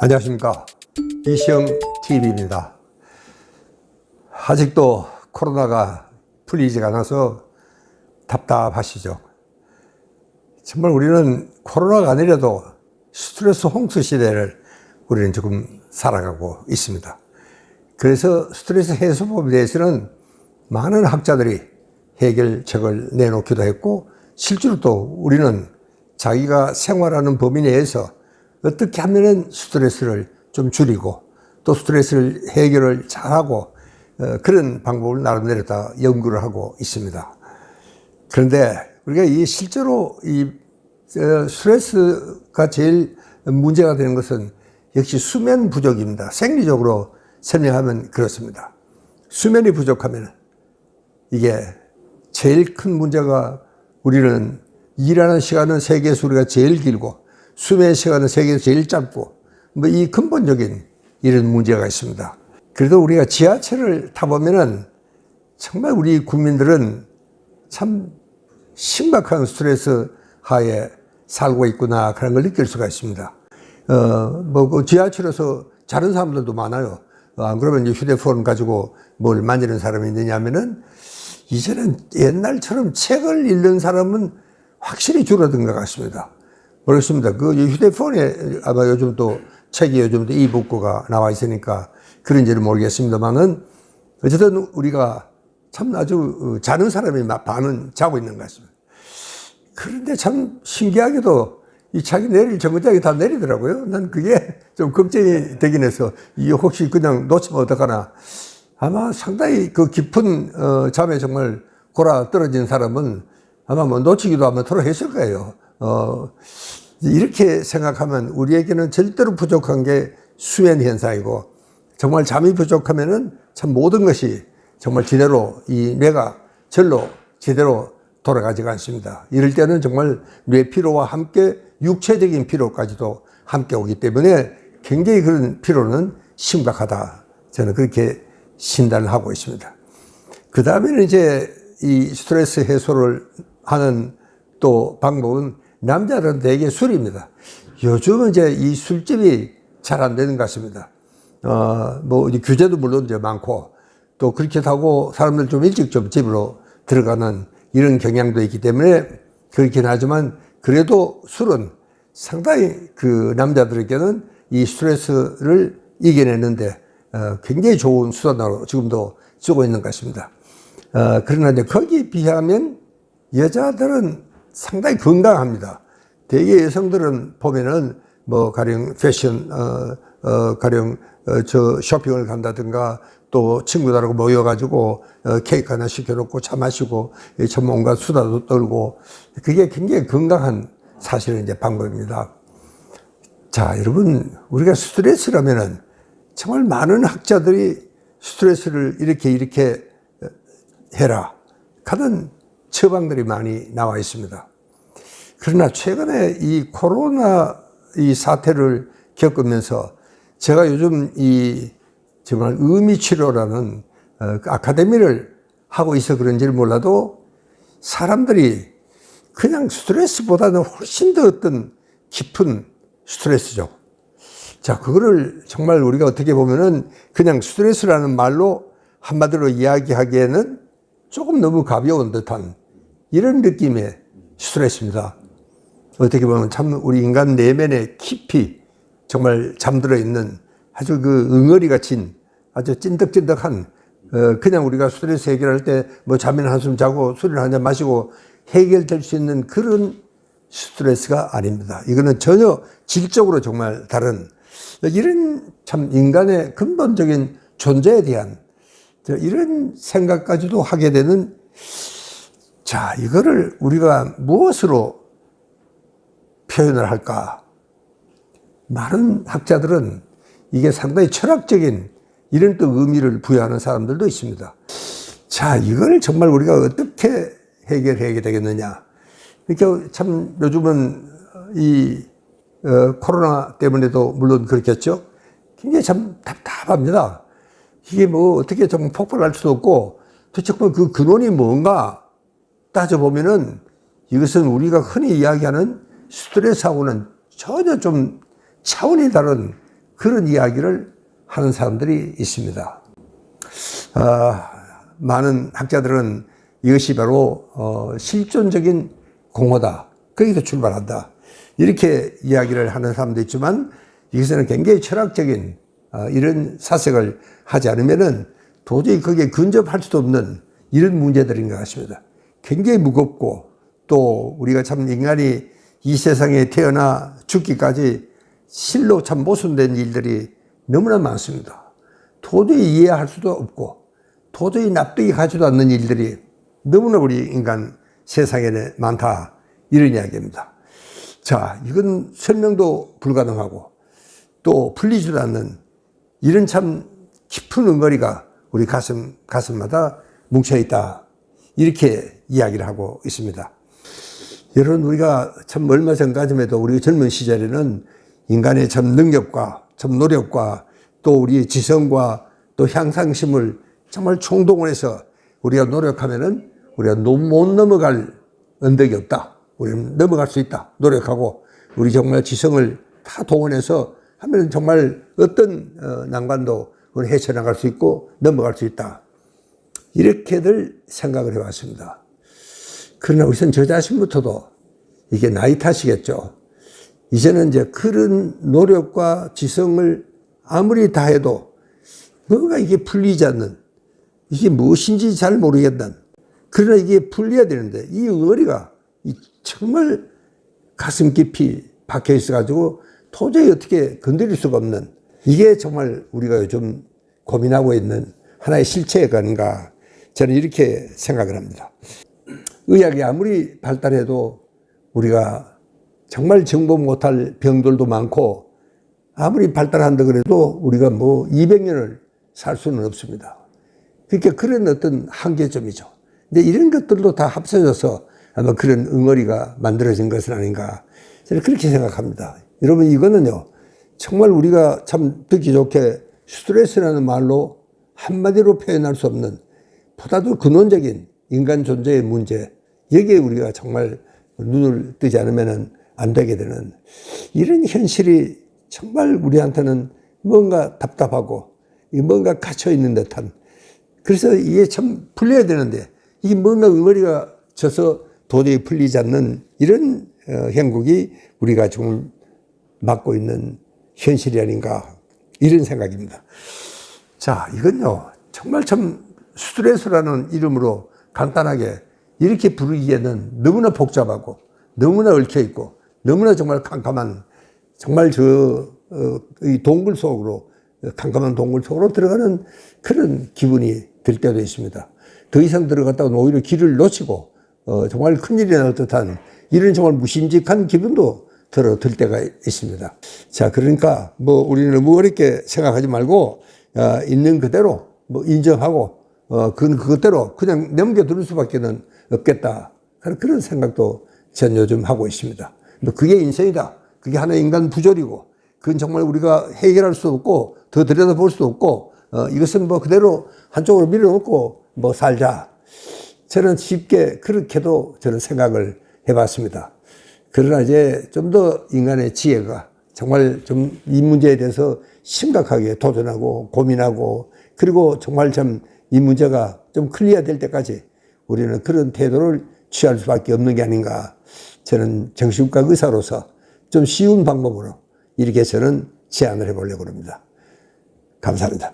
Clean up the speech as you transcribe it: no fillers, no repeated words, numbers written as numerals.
안녕하십니까. 이시영 TV입니다. 아직도 코로나가 풀리지가 않아서 답답하시죠. 정말 우리는 코로나가 아니라도 스트레스 홍수 시대를 우리는 지금 살아가고 있습니다. 그래서 스트레스 해소법에 대해서는 많은 학자들이 해결책을 내놓기도 했고, 실제로 또 우리는 자기가 생활하는 범위 내에서 어떻게 하면은 스트레스를 좀 줄이고 또 스트레스를 해결을 잘하고 그런 방법을 나름대로 다 연구를 하고 있습니다. 그런데 우리가 이 실제로 이 스트레스가 제일 문제가 되는 것은 역시 수면 부족입니다. 생리적으로 설명하면 그렇습니다. 수면이 부족하면 이게 제일 큰 문제가, 우리는 일하는 시간은 세계에서 우리가 제일 길고 수면 시간은 세계에서 제일 짧고 뭐 이 근본적인 이런 문제가 있습니다. 그래도 우리가 지하철을 타보면은 정말 우리 국민들은 참 심각한 스트레스 하에 살고 있구나, 그런 걸 느낄 수가 있습니다. 그 지하철에서 자는 사람들도 많아요. 안 그러면 휴대폰 가지고 뭘 만지는 사람이 있느냐면은, 이제는 옛날처럼 책을 읽는 사람은 확실히 줄어든 것 같습니다. 모르겠습니다. 그 휴대폰에 아마 요즘 또 책이 요즘 또 이북구가 나와 있으니까 그런지는 모르겠습니다만은, 어쨌든 우리가 참 아주 자는 사람이 반은 자고 있는 것 같습니다. 그런데 참 신기하게도 이 자기 내릴 정거장이 다 내리더라고요. 난 그게 좀 걱정이 되긴 해서, 이 혹시 그냥 놓치면 어떡하나. 아마 상당히 그 깊은 잠에 정말 골아 떨어진 사람은 아마 뭐 놓치기도 하면 토록 했을 거예요. 이렇게 생각하면 우리에게는 절대로 부족한 게 수면 현상이고, 정말 잠이 부족하면은 참 모든 것이 정말 제대로 이 뇌가 절로 제대로 돌아가지가 않습니다. 이럴 때는 정말 뇌 피로와 함께 육체적인 피로까지도 함께 오기 때문에 굉장히 그런 피로는 심각하다, 저는 그렇게 진단을 하고 있습니다. 그 다음에는 이제 이 스트레스 해소를 하는 또 방법은 남자들은 대개 술입니다. 요즘은 이제 이 술집이 잘 안 되는 것 같습니다. 뭐 이제 규제도 물론 이제 많고, 또 그렇게 하고 사람들 좀 일찍 좀 집으로 들어가는 이런 경향도 있기 때문에 그렇긴 하지만, 그래도 술은 상당히 그 남자들에게는 이 스트레스를 이겨내는데 굉장히 좋은 수단으로 지금도 쓰고 있는 것 같습니다. 그러나 이제 거기에 비하면 여자들은 상당히 건강합니다. 대개 여성들은 보면은 뭐 가령 패션, 가령 저 쇼핑을 간다든가, 또 친구들하고 모여가지고 케이크 하나 시켜놓고 차 마시고 참 온갖 수다도 떨고, 그게 굉장히 건강한 사실은 이제 방법입니다. 자, 여러분, 우리가 스트레스라면은 정말 많은 학자들이 스트레스를 이렇게 해라 하는 처방들이 많이 나와 있습니다. 그러나 최근에 이 코로나 이 사태를 겪으면서 제가 요즘 이 정말 의미치료라는 아카데미를 하고 있어 그런지를 몰라도, 사람들이 그냥 스트레스보다는 훨씬 더 어떤 깊은 스트레스죠. 자, 그거를 정말 우리가 어떻게 보면은 그냥 스트레스라는 말로 한마디로 이야기하기에는 조금 너무 가벼운 듯한 이런 느낌의 스트레스입니다. 어떻게 보면 참 우리 인간 내면에 깊이 정말 잠들어 있는 아주 그 응어리 갇힌 아주 찐득찐득한, 그냥 우리가 스트레스 해결할 때 뭐 잠이나 한숨 자고 술이나 한잔 마시고 해결될 수 있는 그런 스트레스가 아닙니다. 이거는 전혀 질적으로 정말 다른, 이런 참 인간의 근본적인 존재에 대한 이런 생각까지도 하게 되는, 자, 이거를 우리가 무엇으로 표현을 할까? 많은 학자들은 이게 상당히 철학적인 이런 또 의미를 부여하는 사람들도 있습니다. 자, 이걸 정말 우리가 어떻게 해결해야 되겠느냐? 이렇게 참 요즘은 이 코로나 때문에도 물론 그렇겠죠. 굉장히 참 답답합니다. 이게 뭐 어떻게 좀 폭발할 수도 없고, 도대체 그 근원이 뭔가 따져보면은 이것은 우리가 흔히 이야기하는 스트레스하고는 전혀 좀 차원이 다른 그런 이야기를 하는 사람들이 있습니다. 많은 학자들은 이것이 바로 실존적인 공허다. 거기서 출발한다. 이렇게 이야기를 하는 사람도 있지만 이것은 굉장히 철학적인 이런 사색을 하지 않으면은 도저히 거기에 근접할 수도 없는 이런 문제들인 것 같습니다. 굉장히 무겁고 또 우리가 참 인간이 이 세상에 태어나 죽기까지 실로 참 모순된 일들이 너무나 많습니다. 도저히 이해할 수도 없고 도저히 납득이 가지도 않는 일들이 너무나 우리 인간 세상에 많다. 이런 이야기입니다. 자, 이건 설명도 불가능하고 또 풀리지도 않는 이런 참 깊은 응어리가 우리 가슴마다 뭉쳐있다. 이렇게 이야기를 하고 있습니다. 여러분, 우리가 참 얼마 전까지만 해도 우리 젊은 시절에는 인간의 참 능력과 참 노력과 또 우리의 지성과 또 향상심을 정말 총동원해서 우리가 노력하면은 우리가 못 넘어갈 언덕이 없다. 우리는 넘어갈 수 있다. 노력하고 우리 정말 지성을 다 동원해서 하면 정말 어떤 난관도 헤쳐나갈 수 있고 넘어갈 수 있다. 이렇게들 생각을 해왔습니다. 그러나 우선 저 자신부터도 이게 나이 탓이겠죠. 이제는 이제 그런 노력과 지성을 아무리 다해도 뭔가 이게 풀리지 않는, 이게 무엇인지 잘 모르겠는, 그러나 이게 풀려야 되는데 이 응어리가 정말 가슴 깊이 박혀 있어가지고 도저히 어떻게 건드릴 수가 없는, 이게 정말 우리가 요즘 고민하고 있는 하나의 실체가 아닌가, 저는 이렇게 생각을 합니다. 의학이 아무리 발달해도 우리가 정말 정복 못할 병들도 많고 아무리 발달한다 그래도 우리가 뭐 200년을 살 수는 없습니다. 그러니까 그런 어떤 한계점이죠. 근데 이런 것들도 다 합쳐져서 아마 그런 응어리가 만들어진 것은 아닌가, 저는 그렇게 생각합니다. 여러분, 이거는요 정말 우리가 참 듣기 좋게 스트레스라는 말로 한마디로 표현할 수 없는 보다도 근원적인 인간 존재의 문제, 여기에 우리가 정말 눈을 뜨지 않으면 안 되게 되는 이런 현실이 정말 우리한테는 뭔가 답답하고 뭔가 갇혀있는 듯한, 그래서 이게 참 풀려야 되는데 이게 뭔가 응어리가 져서 도저히 풀리지 않는 이런 형국이 우리가 지금 맞고 있는 현실이 아닌가, 이런 생각입니다. 자, 이건요 정말 참 스트레스라는 이름으로 간단하게 이렇게 부르기에는 너무나 복잡하고 너무나 얽혀있고 너무나 정말 캄캄한, 정말 이 동굴 속으로, 캄캄한 동굴 속으로 들어가는 그런 기분이 들 때도 있습니다. 더 이상 들어갔다가 오히려 길을 놓치고 정말 큰일이 날 듯한 이런 정말 무심직한 기분도 들 때가 있습니다. 자, 그러니까 뭐 우리는 너무 어렵게 생각하지 말고 있는 그대로 뭐 인정하고 그것대로 그냥 넘겨둘 수밖에는 없겠다, 그런 생각도 전 요즘 하고 있습니다. 그게 인생이다. 그게 하나의 인간 부조리고 그건 정말 우리가 해결할 수 없고 더 들여다볼 수 없고 이것은 뭐 그대로 한쪽으로 밀어놓고 뭐 살자. 저는 쉽게 그렇게도 저는 생각을 해봤습니다. 그러나 이제 좀 더 인간의 지혜가 정말 좀 이 문제에 대해서 심각하게 도전하고 고민하고, 그리고 정말 참 이 문제가 좀 클리어될 때까지 우리는 그런 태도를 취할 수밖에 없는 게 아닌가, 저는 정신과 의사로서 좀 쉬운 방법으로 이렇게 저는 제안을 해보려고 합니다. 감사합니다.